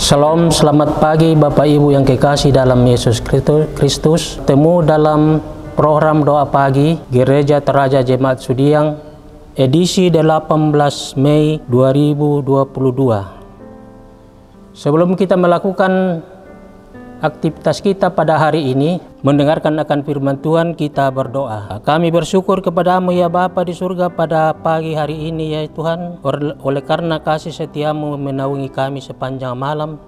Shalom, selamat pagi Bapak Ibu yang kekasih dalam Yesus Kristus. Temu dalam program doa pagi Gereja Teraja Jemaat Sudiang, edisi 18 Mei 2022. Sebelum kita melakukan aktivitas kita pada hari ini, mendengarkan akan firman Tuhan, kita berdoa. Kami bersyukur kepadamu ya Bapa di surga pada pagi hari ini ya Tuhan, oleh karena kasih setiamu menaungi kami sepanjang malam,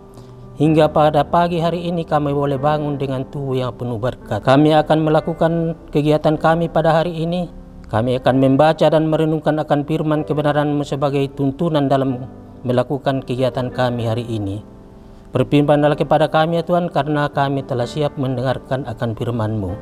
hingga pada pagi hari ini kami boleh bangun dengan tubuh yang penuh berkat. Kami akan melakukan kegiatan kami pada hari ini. Kami akan membaca dan merenungkan akan firman kebenaran-Mu sebagai tuntunan dalam melakukan kegiatan kami hari ini. Berfirmanlah kepada kami ya Tuhan, karena kami telah siap mendengarkan akan firman-Mu.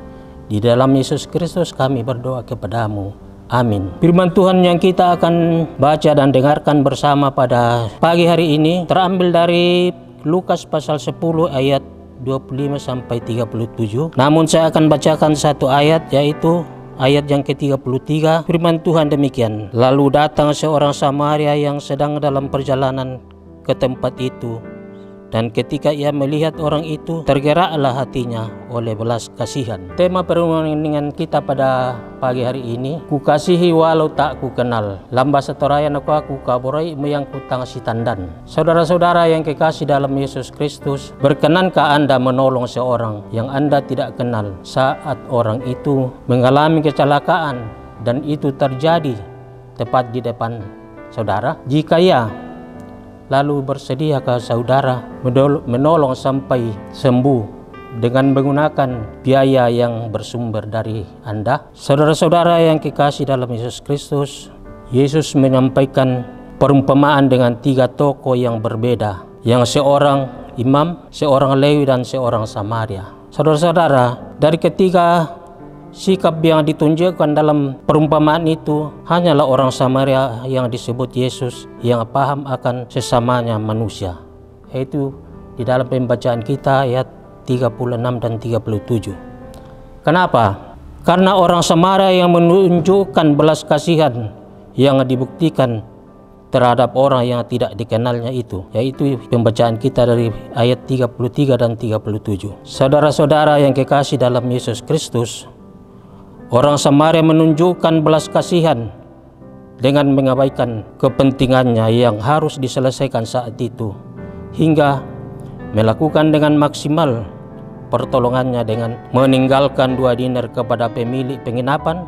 Di dalam Yesus Kristus kami berdoa kepadamu. Amin. Firman Tuhan yang kita akan baca dan dengarkan bersama pada pagi hari ini terambil dari Lukas pasal 10 ayat 25 sampai 37. Namun saya akan bacakan satu ayat, yaitu ayat yang ke-33. Firman Tuhan demikian. Lalu datang seorang Samaria yang sedang dalam perjalanan ke tempat itu. Dan ketika ia melihat orang itu, tergeraklah hatinya oleh belas kasihan. Tema perundingan kita pada pagi hari ini, ku kasihi walau tak ku kenal. Lamba setorayan aku kaborai meyang kutang si tandan. Saudara-saudara yang kekasih dalam Yesus Kristus, berkenankah Anda menolong seorang yang Anda tidak kenal saat orang itu mengalami kecelakaan dan itu terjadi tepat di depan saudara? Jika ya, lalu bersediakah saudara menolong sampai sembuh dengan menggunakan biaya yang bersumber dari Anda? Saudara-saudara yang kekasih dalam Yesus Kristus, Yesus menyampaikan perumpamaan dengan 3 tokoh yang berbeda, yang seorang imam, seorang Lewi, dan seorang Samaria. Saudara-saudara, dari ketiga sikap yang ditunjukkan dalam perumpamaan itu, hanyalah orang Samaria yang disebut Yesus yang paham akan sesamanya manusia. Yaitu di dalam pembacaan kita ayat 36 dan 37. Kenapa? Karena orang Samaria yang menunjukkan belas kasihan yang dibuktikan terhadap orang yang tidak dikenalnya itu, yaitu pembacaan kita dari ayat 33 dan 37. Saudara-saudara yang kekasih dalam Yesus Kristus, orang Samaria menunjukkan belas kasihan dengan mengabaikan kepentingannya yang harus diselesaikan saat itu, hingga melakukan dengan maksimal pertolongannya dengan meninggalkan 2 dinar kepada pemilik penginapan,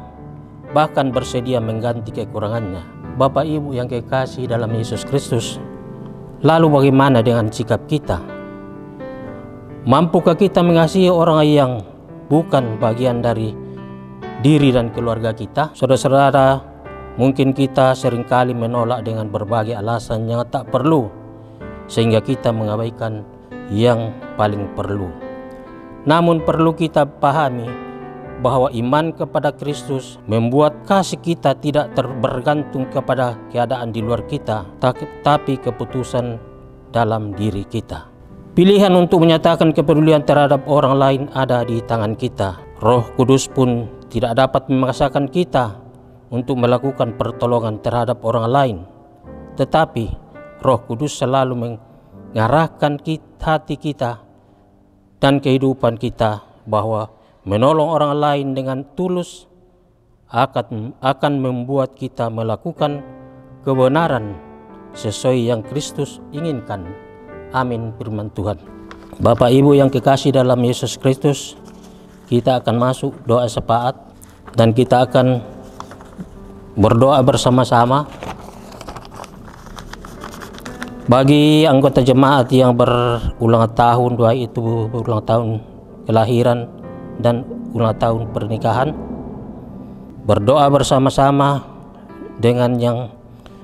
bahkan bersedia mengganti kekurangannya. Bapak Ibu yang kekasih dalam Yesus Kristus, lalu bagaimana dengan sikap kita? Mampukah kita mengasihi orang yang bukan bagian dari diri dan keluarga kita? Saudara-saudara, mungkin kita seringkali menolak dengan berbagai alasan yang tak perlu, sehingga kita mengabaikan yang paling perlu. Namun perlu kita pahami bahwa iman kepada Kristus membuat kasih kita tidak bergantung kepada keadaan di luar kita, tapi keputusan dalam diri kita. Pilihan untuk menyatakan kepedulian terhadap orang lain ada di tangan kita. Roh Kudus pun tidak dapat memaksakan kita untuk melakukan pertolongan terhadap orang lain, tetapi Roh Kudus selalu mengarahkan hati kita dan kehidupan kita bahwa menolong orang lain dengan tulus akan membuat kita melakukan kebenaran sesuai yang Kristus inginkan. Amin, firman Tuhan. Bapak Ibu yang kekasih dalam Yesus Kristus, kita akan masuk doa syafaat dan kita akan berdoa bersama-sama. Bagi anggota jemaat yang berulang tahun, doa itu berulang tahun kelahiran dan ulang tahun pernikahan, berdoa bersama-sama dengan yang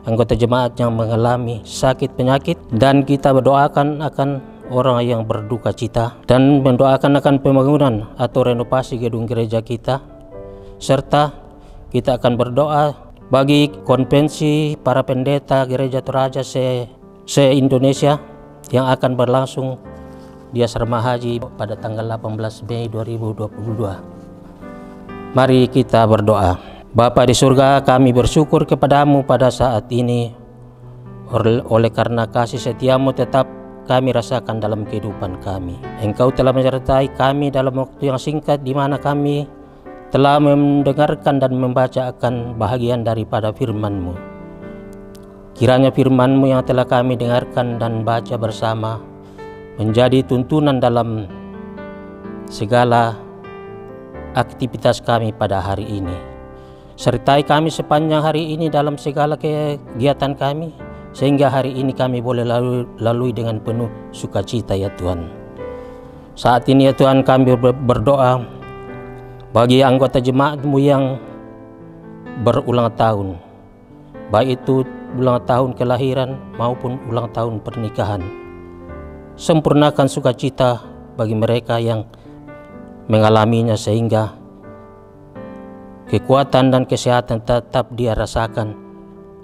anggota jemaat yang mengalami sakit penyakit, dan kita berdoakan akan orang yang berduka cita dan mendoakan akan pembangunan atau renovasi gedung gereja kita, serta kita akan berdoa bagi konvensi para pendeta gereja Teraja se-Indonesia yang akan berlangsung di Asrama Haji pada tanggal 18 Mei 2022. Mari kita berdoa. Bapa di surga, kami bersyukur kepadamu pada saat ini oleh karena kasih setiamu tetap kami rasakan dalam kehidupan kami. Engkau telah menyertai kami dalam waktu yang singkat di mana kami telah mendengarkan dan membaca akan bahagian daripada firman-Mu. Kiranya firman-Mu yang telah kami dengarkan dan baca bersama menjadi tuntunan dalam segala aktivitas kami pada hari ini. Sertai kami sepanjang hari ini dalam segala kegiatan kami, sehingga hari ini kami boleh lalui dengan penuh sukacita ya Tuhan. Saat ini ya Tuhan kami berdoa bagi anggota jemaat-Mu yang berulang tahun, baik itu ulang tahun kelahiran maupun ulang tahun pernikahan. Sempurnakan sukacita bagi mereka yang mengalaminya sehingga kekuatan dan kesehatan tetap dia rasakan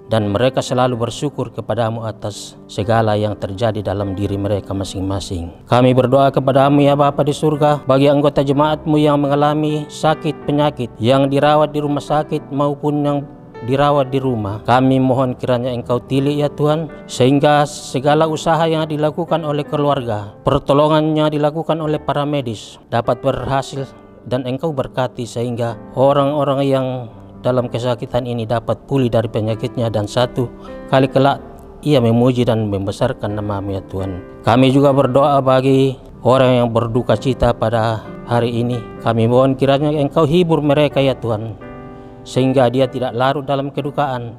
dan mereka selalu bersyukur kepada-Mu atas segala yang terjadi dalam diri mereka masing-masing. Kami berdoa kepada-Mu ya Bapa di surga bagi anggota jemaat-Mu yang mengalami sakit penyakit, yang dirawat di rumah sakit maupun yang dirawat di rumah. Kami mohon kiranya Engkau tilik ya Tuhan, sehingga segala usaha yang dilakukan oleh keluarga, pertolongannya dilakukan oleh para medis dapat berhasil dan Engkau berkati sehingga orang-orang yang dalam kesakitan ini dapat pulih dari penyakitnya dan satu kali kelak ia memuji dan membesarkan nama-Mu ya Tuhan. Kami juga berdoa bagi orang yang berduka cita pada hari ini. Kami mohon kiranya Engkau hibur mereka ya Tuhan, sehingga dia tidak larut dalam kedukaan,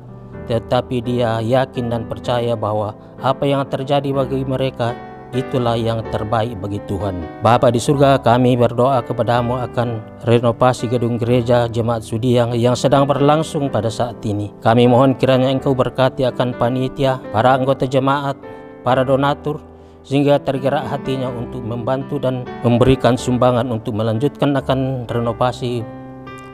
tetapi dia yakin dan percaya bahwa apa yang terjadi bagi mereka itulah yang terbaik bagi Tuhan. Bapa di surga, kami berdoa kepada-Mu akan renovasi gedung gereja Jemaat Sudiang yang sedang berlangsung pada saat ini. Kami mohon kiranya Engkau berkati akan panitia, para anggota jemaat, para donatur, sehingga tergerak hatinya untuk membantu dan memberikan sumbangan untuk melanjutkan akan renovasi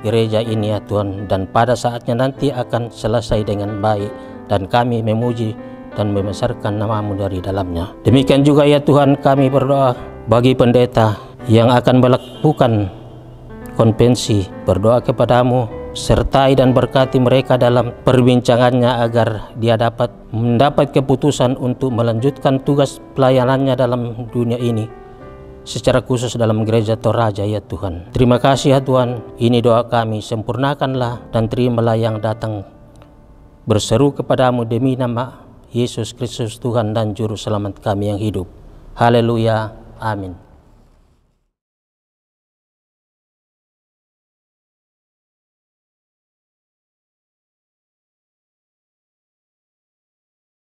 gereja ini ya Tuhan, dan pada saatnya nanti akan selesai dengan baik dan kami memuji dan membesarkan nama-Mu dari dalamnya. Demikian juga ya Tuhan kami berdoa bagi pendeta yang akan melakukan konvensi. Berdoa kepada-Mu, sertai dan berkati mereka dalam perbincangannya agar dia dapat mendapat keputusan untuk melanjutkan tugas pelayanannya dalam dunia ini, secara khusus dalam gereja Toraja ya Tuhan. Terima kasih ya Tuhan, ini doa kami, sempurnakanlah dan terimalah yang datang berseru kepada-Mu demi nama Yesus Kristus Tuhan dan Juru Selamat kami yang hidup. Haleluya, amin.